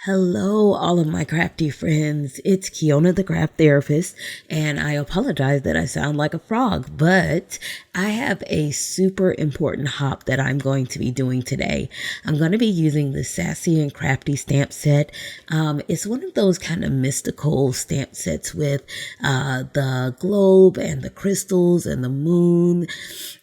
Hello, all of my crafty friends. It's Kiona the Craft Therapist, and I apologize that I sound like a frog, but I have a super important hop that I'm going to be doing today. I'm going to be using the Sassy and Crafty stamp set. It's one of those kind of mystical stamp sets with the globe and the crystals and the moon.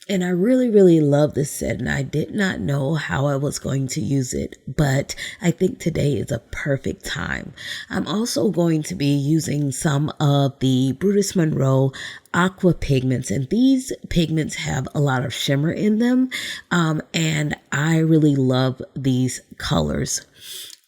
And I really love this set, and I did not know how I was going to use it, but I think today is a perfect time. I'm also going to be using some of the Brutus Monroe aqua pigments, and these pigments have a lot of shimmer in them, and I really love these colors.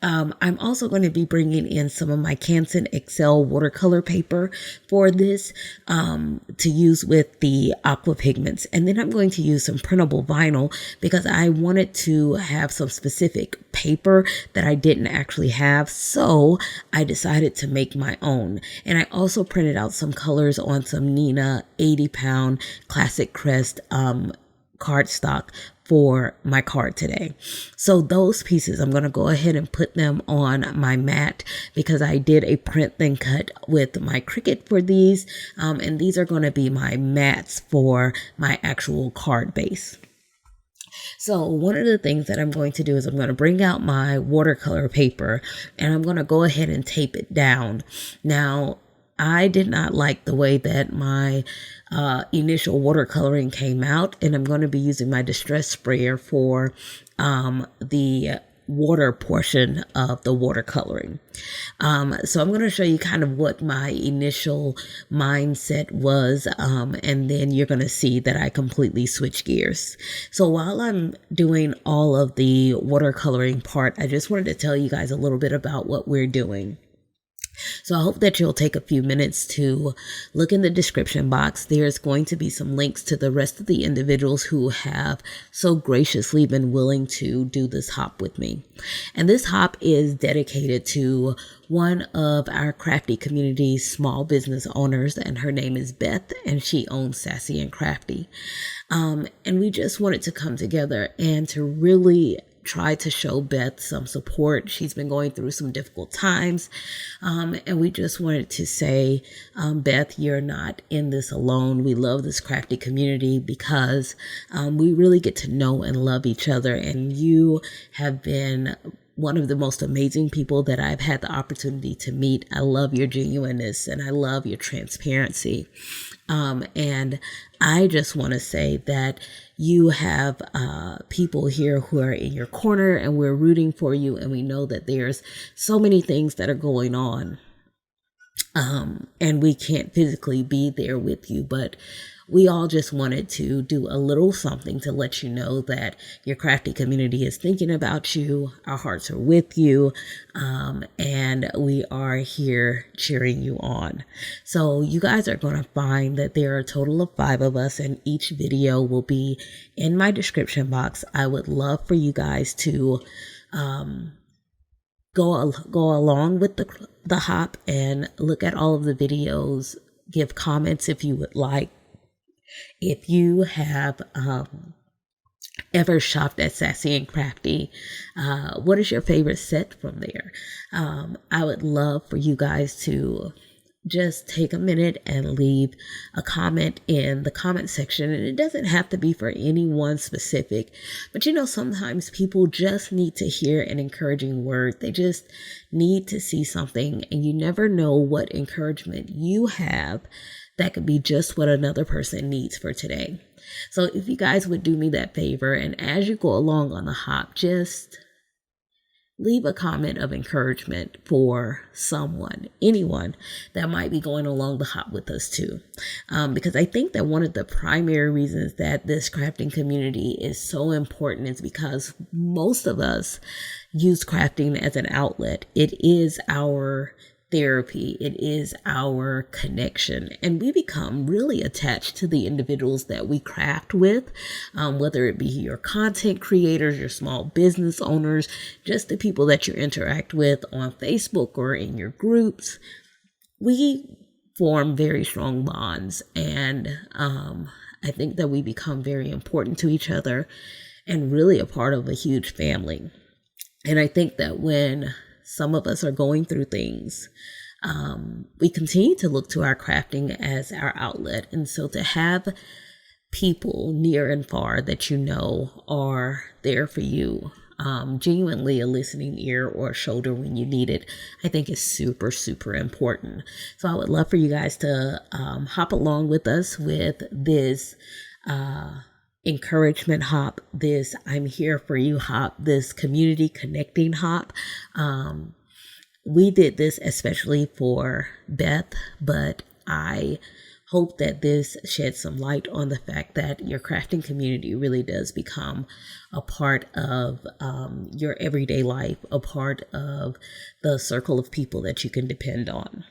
I'm also going to be bringing in some of my Canson Excel watercolor paper for this to use with the aqua pigments. And then I'm going to use some printable vinyl because I wanted to have some specific paper that I didn't actually have. So I decided to make my own. And I also printed out some colors on some Nina 80-pound Classic Crest cardstock for my card today. So those pieces, I'm going to go ahead and put them on my mat because I did a print then cut with my Cricut for these. And these are going to be my mats for my actual card base. So one of the things that I'm going to do is I'm going to bring out my watercolor paper and I'm going to go ahead and tape it down. Now, I did not like the way that my initial watercoloring came out, and I'm going to be using my distress sprayer for the water portion of the watercoloring. So I'm going to show you kind of what my initial mindset was, and then you're going to see that I completely switch gears. So while I'm doing all of the watercoloring part, I just wanted to tell you guys a little bit about what we're doing. So I hope that you'll take a few minutes to look in the description box. There's going to be some links to the rest of the individuals who have so graciously been willing to do this hop with me. And this hop is dedicated to one of our crafty community's small business owners, and her name is Beth, and she owns Sassy and Crafty. And we just wanted to come together and to really try to show Beth some support. She's been going through some difficult times. And we just wanted to say, Beth, you're not in this alone. We love this crafty community because we really get to know and love each other. And you have been one of the most amazing people that I've had the opportunity to meet. I love your genuineness and I love your transparency. And I just want to say that you have people here who are in your corner, and we're rooting for you. And we know that there's so many things that are going on. And we can't physically be there with you, but we all just wanted to do a little something to let you know that your crafty community is thinking about you. Our hearts are with you. And we are here cheering you on. So you guys are going to find that there are a total of 5 of us, and each video will be in my description box. I would love for you guys to, go along with the hop and look at all of the videos, give comments if you would like. If you have ever shopped at Sassy and Crafty, what is your favorite set from there? I would love for you guys to just take a minute and leave a comment in the comment section. And it doesn't have to be for anyone specific, but sometimes people just need to hear an encouraging word. They just need to see something, and you never know what encouragement you have that could be just what another person needs for today. So if you guys would do me that favor, and as you go along on the hop, just leave a comment of encouragement for someone, anyone that might be going along the hop with us too. Because I think that one of the primary reasons that this crafting community is so important is because most of us use crafting as an outlet. It is our therapy. It is our connection, and we become really attached to the individuals that we craft with, whether it be your content creators, your small business owners, just the people that you interact with on Facebook or in your groups. We form very strong bonds, and I think that we become very important to each other and really a part of a huge family. And I think that when some of us are going through things, we continue to look to our crafting as our outlet. And so to have people near and far that you know are there for you, genuinely a listening ear or a shoulder when you need it, I think is super, super important. So I would love for you guys to hop along with us with this encouragement hop, this I'm here for you hop, this community connecting hop. We did this especially for Beth, but I hope that this sheds some light on the fact that your crafting community really does become a part of your everyday life, a part of the circle of people that you can depend on.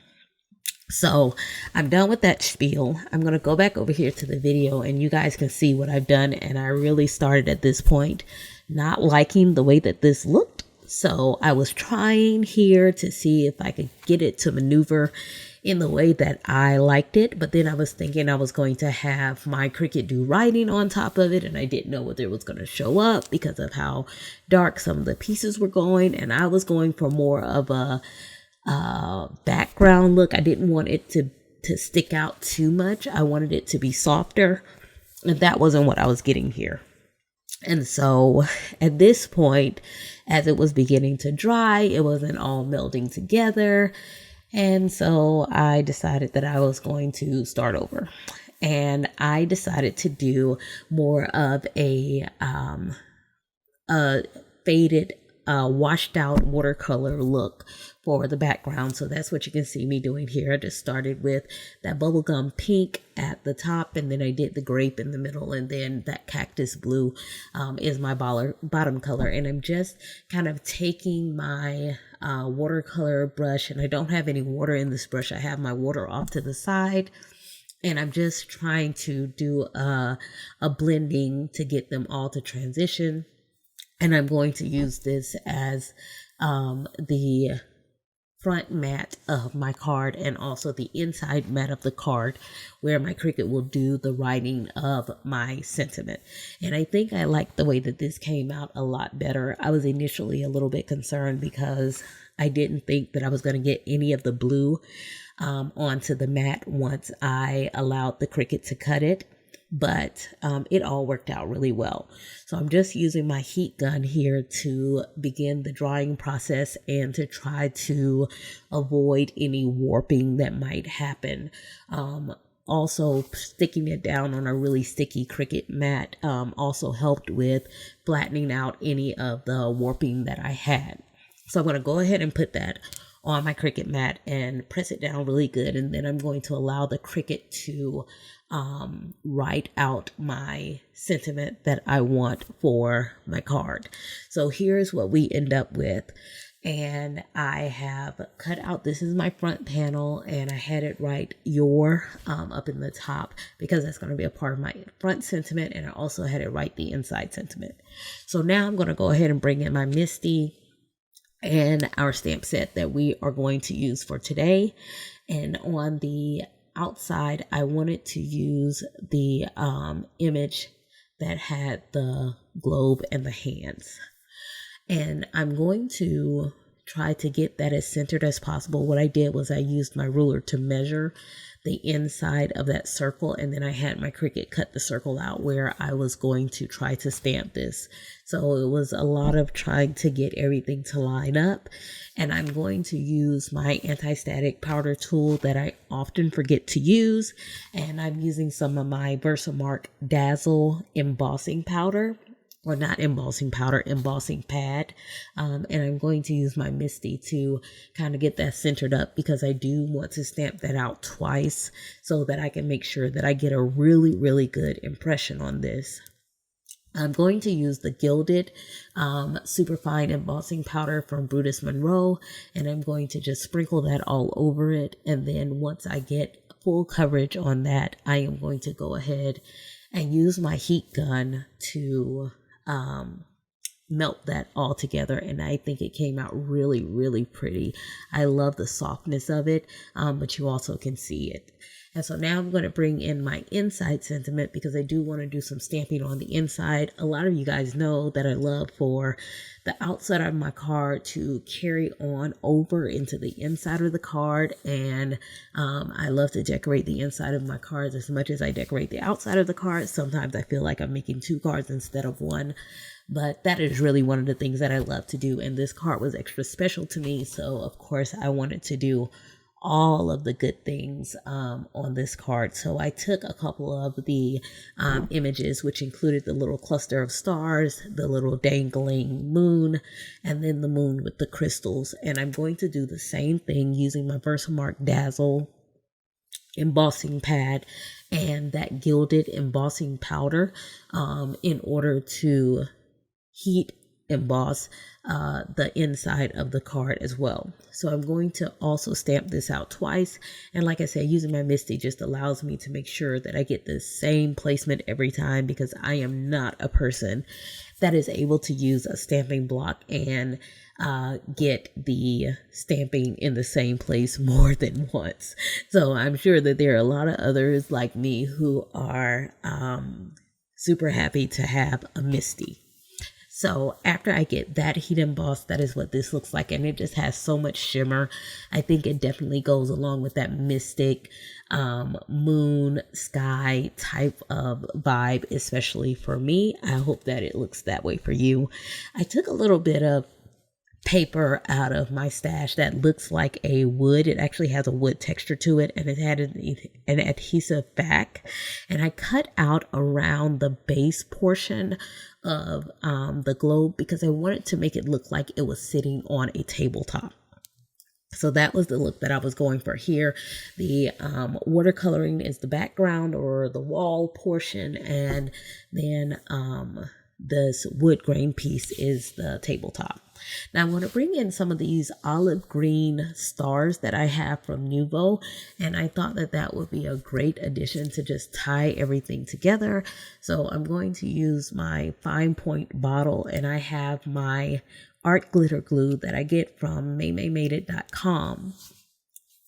So I'm done with that spiel. I'm going to go back over here to the video and you guys can see what I've done. And I really started at this point not liking the way that this looked. So I was trying here to see if I could get it to maneuver in the way that I liked it. But then I was thinking I was going to have my Cricut do writing on top of it. And I didn't know whether it was going to show up because of how dark some of the pieces were going. And I was going for more of a background look. I didn't want it to stick out too much. I wanted it to be softer. And that wasn't what I was getting here. And so at this point, as it was beginning to dry, it wasn't all melding together. And so I decided that I was going to start over. And I decided to do more of a faded, washed out watercolor look for the background. So that's what you can see me doing here. I just started with that bubblegum pink at the top, and then I did the grape in the middle, and then that cactus blue is my bottom color. And I'm just kind of taking my watercolor brush, and I don't have any water in this brush. I have my water off to the side, and I'm just trying to do a blending to get them all to transition. And I'm going to use this as the front mat of my card and also the inside mat of the card where my Cricut will do the writing of my sentiment. And I think I like the way that this came out a lot better. I was initially a little bit concerned because I didn't think that I was going to get any of the blue onto the mat once I allowed the Cricut to cut it. But it all worked out really well. So I'm just using my heat gun here to begin the drying process and to try to avoid any warping that might happen. Also, sticking it down on a really sticky Cricut mat also helped with flattening out any of the warping that I had. So I'm going to go ahead and put that on my Cricut mat and press it down really good. And then I'm going to allow the Cricut to write out my sentiment that I want for my card. So here's what we end up with. And I have cut out, this is my front panel, and I had it write your up in the top because that's going to be a part of my front sentiment. And I also had it write the inside sentiment. So now I'm going to go ahead and bring in my Misty and our stamp set that we are going to use for today. And on the outside, I wanted to use the image that had the globe and the hands. And I'm going to try to get that as centered as possible. What I did was I used my ruler to measure the inside of that circle, and then I had my Cricut cut the circle out where I was going to try to stamp this. So it was a lot of trying to get everything to line up. And I'm going to use my anti-static powder tool that I often forget to use. And I'm using some of my Versamark Dazzle embossing powder. Or not embossing powder, embossing pad. And I'm going to use my Misty to kind of get that centered up because I do want to stamp that out twice so that I can make sure that I get a really, really good impression on this. I'm going to use the gilded superfine embossing powder from Brutus Monroe, and I'm going to just sprinkle that all over it. And then once I get full coverage on that, I am going to go ahead and use my heat gun to melt that all together. And I think it came out really, really pretty. I love the softness of it, but you also can see it. And so now I'm going to bring in my inside sentiment because I do want to do some stamping on the inside. A lot of you guys know that I love for the outside of my card to carry on over into the inside of the card. And I love to decorate the inside of my cards as much as I decorate the outside of the card. Sometimes I feel like I'm making 2 cards instead of 1. But that is really one of the things that I love to do. And this card was extra special to me. So, of course, I wanted to do all of the good things on this card. So I took a couple of the images, which included the little cluster of stars, the little dangling moon, and then the moon with the crystals. And I'm going to do the same thing using my Versamark Dazzle embossing pad and that gilded embossing powder in order to heat emboss the inside of the card as well. So I'm going to also stamp this out twice. And like I said, using my Misty just allows me to make sure that I get the same placement every time, because I am not a person that is able to use a stamping block and get the stamping in the same place more than once. So I'm sure that there are a lot of others like me who are super happy to have a Misty. So after I get that heat embossed, that is what this looks like. And it just has so much shimmer. I think it definitely goes along with that mystic moon sky type of vibe, especially for me. I hope that it looks that way for you. I took a little bit of paper out of my stash that looks like a wood. It actually has a wood texture to it, and it had an adhesive back. And I cut out around the base portion of the globe because I wanted to make it look like it was sitting on a tabletop. So that was the look that I was going for here. The watercoloring is the background or the wall portion, and then this wood grain piece is the tabletop. Now I want to bring in some of these olive green stars that I have from Nuvo, and I thought that that would be a great addition to just tie everything together. So I'm going to use my fine point bottle, and I have my art glitter glue that I get from maymaymadeit.com.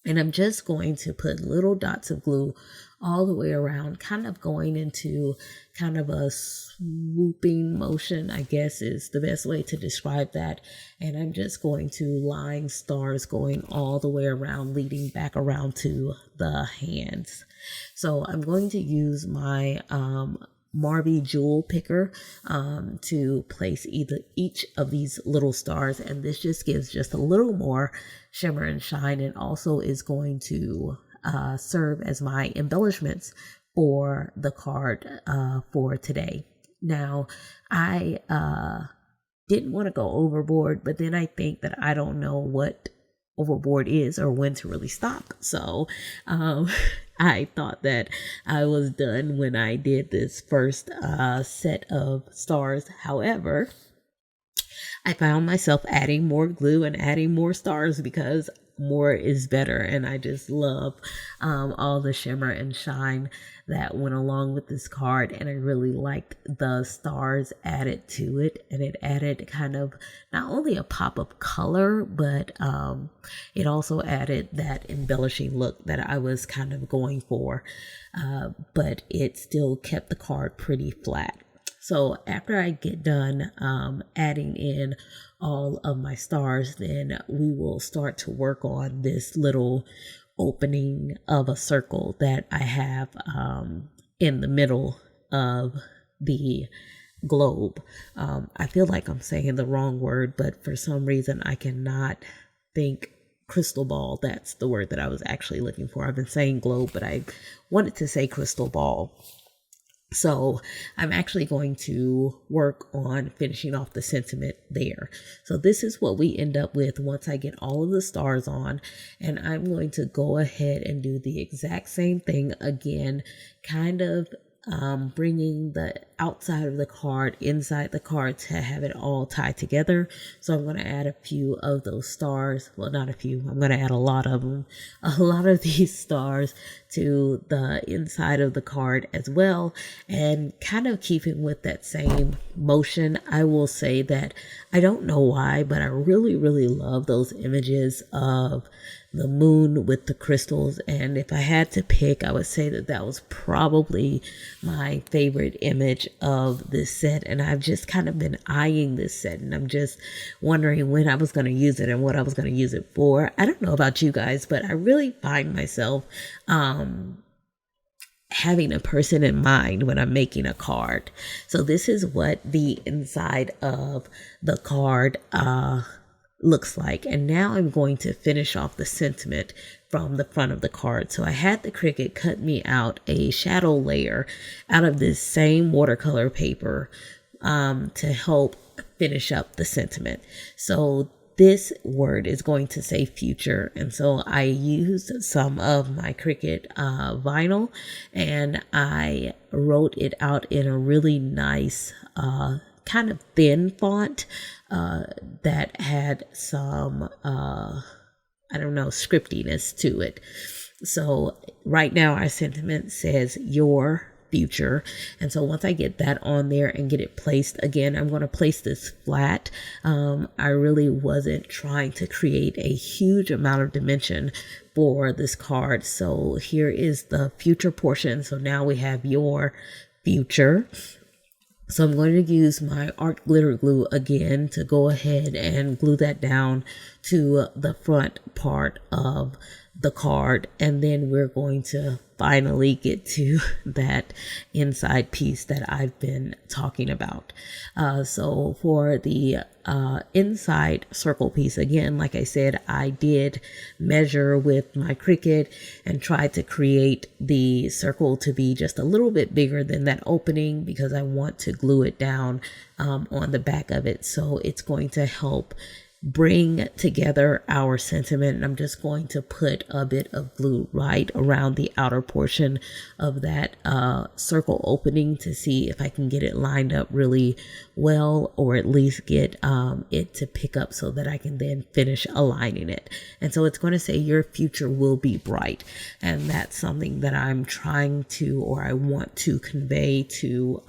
And I'm just going to put little dots of glue all the way around, kind of going into kind of a swooping motion, I guess is the best way to describe that. And I'm just going to line stars going all the way around, leading back around to the hands. So I'm going to use my Marby jewel picker to place each of these little stars, and this just gives just a little more shimmer and shine, and also is going to serve as my embellishments for the card for today. Now I didn't want to go overboard, but then I think that I don't know what overboard is or when to really stop. So I thought that I was done when I did this first set of stars. However, I found myself adding more glue and adding more stars because more is better, and I just love all the shimmer and shine that went along with this card, and I really liked the stars added to it, and it added kind of not only a pop of color, but it also added that embellishing look that I was kind of going for, but it still kept the card pretty flat. So after I get done adding in all of my stars, then we will start to work on this little opening of a circle that I have in the middle of the globe. I feel like I'm saying the wrong word, but for some reason I cannot think crystal ball. That's the word that I was actually looking for. I've been saying globe, but I wanted to say crystal ball. So I'm actually going to work on finishing off the sentiment there. So this is what we end up with once I get all of the stars on, and I'm going to go ahead and do the exact same thing again, kind of bringing the outside of the card inside the card to have it all tied together. So I'm going to add a few of those stars. Well, not a few. I'm going to add a lot of them. A lot of these stars to the inside of the card as well. And kind of keeping with that same motion, I will say that I don't know why, but I really, really love those images of the moon with the crystals. And if I had to pick, I would say that that was probably my favorite image of this set. And I've just kind of been eyeing this set, and I'm just wondering when I was going to use it and what I was going to use it for. I don't know about you guys, but I really find myself having a person in mind when I'm making a card. So this is what the inside of the card looks like. And now I'm going to finish off the sentiment from the front of the card. So I had the Cricut cut me out a shadow layer out of this same watercolor paper to help finish up the sentiment. So this word is going to say future. And so I used some of my Cricut vinyl, and I wrote it out in a really nice kind of thin font that had some, scriptiness to it. So right now our sentiment says your future. And so once I get that on there and get it placed, again, I'm going to place this flat. I really wasn't trying to create a huge amount of dimension for this card. So here is the future portion. So now we have your future. So I'm going to use my art glitter glue again to go ahead and glue that down to the front part of the card. And then we're going to finally get to that inside piece that I've been talking about. So for the inside circle piece, again, like I said, I did measure with my Cricut and tried to create the circle to be just a little bit bigger than that opening, because I want to glue it down on the back of it. So it's going to help bring together our sentiment. And I'm just going to put a bit of glue right around the outer portion of that circle opening to see if I can get it lined up really well, or at least get it to pick up so that I can then finish aligning it. And so it's going to say your future will be bright. And that's something that I'm trying to, or I want to convey to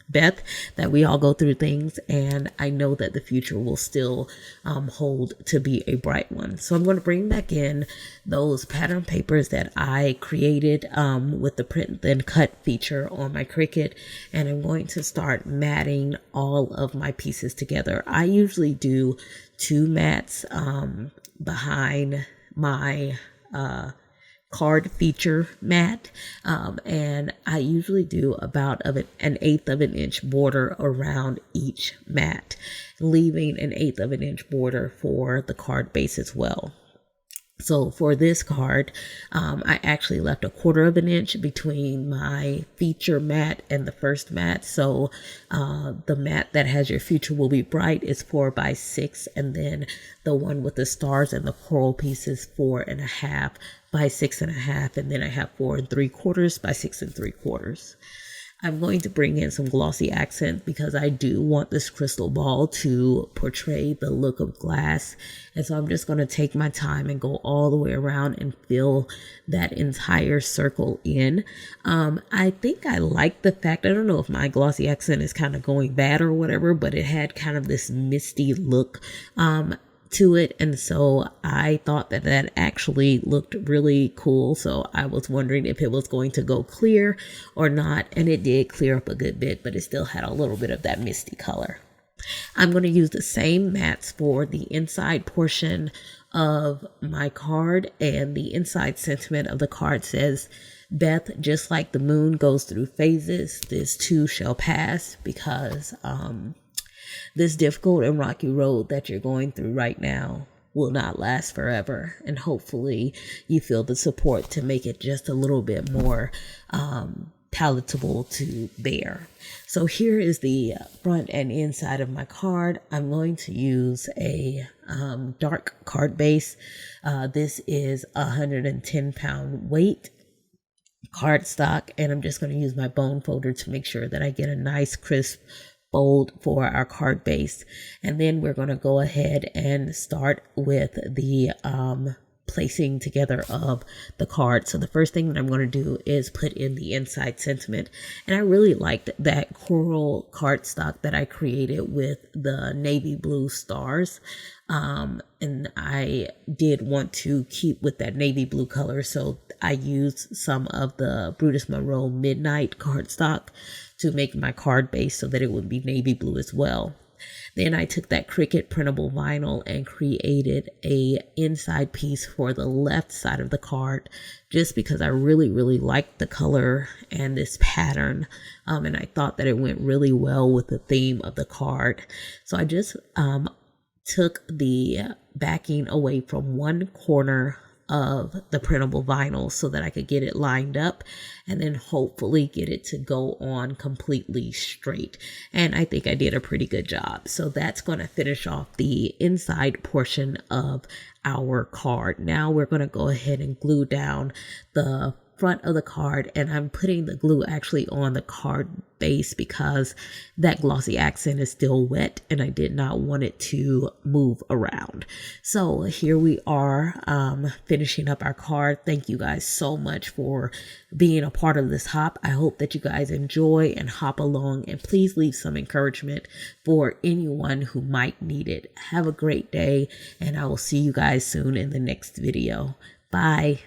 Beth, that we all go through things, and I know that the future will still hold to be a bright one. So I'm going to bring back in those pattern papers that I created with the print then cut feature on my Cricut, and I'm going to start matting all of my pieces together. I usually do 2 mats behind my card feature mat, and I usually do about an 1/8 of an inch border around each mat, leaving an 1/8 of an inch border for the card base as well. So for this card, I actually left 1/4 of an inch between my feature mat and the first mat. So the mat that has your future will be bright is 4x6, and then the one with the stars and the coral piece is 4.5 by 6.5, and then I have 4 3/4 by 6 3/4. I'm going to bring in some glossy accent because I do want this crystal ball to portray the look of glass. And so I'm just going to take my time and go all the way around and fill that entire circle in. I think I like the fact, I don't know if my glossy accent is kind of going bad or whatever, but it had kind of this misty look to it, and so I thought that that actually looked really cool. So I was wondering if it was going to go clear or not, and it did clear up a good bit, but it still had a little bit of that misty color. I'm going to use the same mats for the inside portion of my card, and the inside sentiment of the card says, Beth, just like the moon goes through phases, this too shall pass, because this difficult and rocky road that you're going through right now will not last forever. And hopefully you feel the support to make it just a little bit more palatable to bear. So here is the front and inside of my card. I'm going to use a dark card base. This is 110-pound weight cardstock, and I'm just going to use my bone folder to make sure that I get a nice crisp fold for our card base. And then we're going to go ahead and start with the placing together of the card. So the first thing that I'm going to do is put in the inside sentiment. And I really liked that coral cardstock that I created with the navy blue stars. And I did want to keep with that navy blue color. So I used some of the Brutus Monroe Midnight cardstock to make my card base so that it would be navy blue as well. Then I took that Cricut printable vinyl and created a inside piece for the left side of the card, just because I really liked the color and this pattern. And I thought that it went really well with the theme of the card. So I just took the backing away from one corner of the printable vinyl so that I could get it lined up and then hopefully get it to go on completely straight. And I think I did a pretty good job. So that's going to finish off the inside portion of our card. Now we're going to go ahead and glue down the front of the card, and I'm putting the glue actually on the card base because that glossy accent is still wet and I did not want it to move around. So here we are, finishing up our card. Thank you guys so much for being a part of this hop. I hope that you guys enjoy and hop along, and please leave some encouragement for anyone who might need it. Have a great day, and I will see you guys soon in the next video. Bye.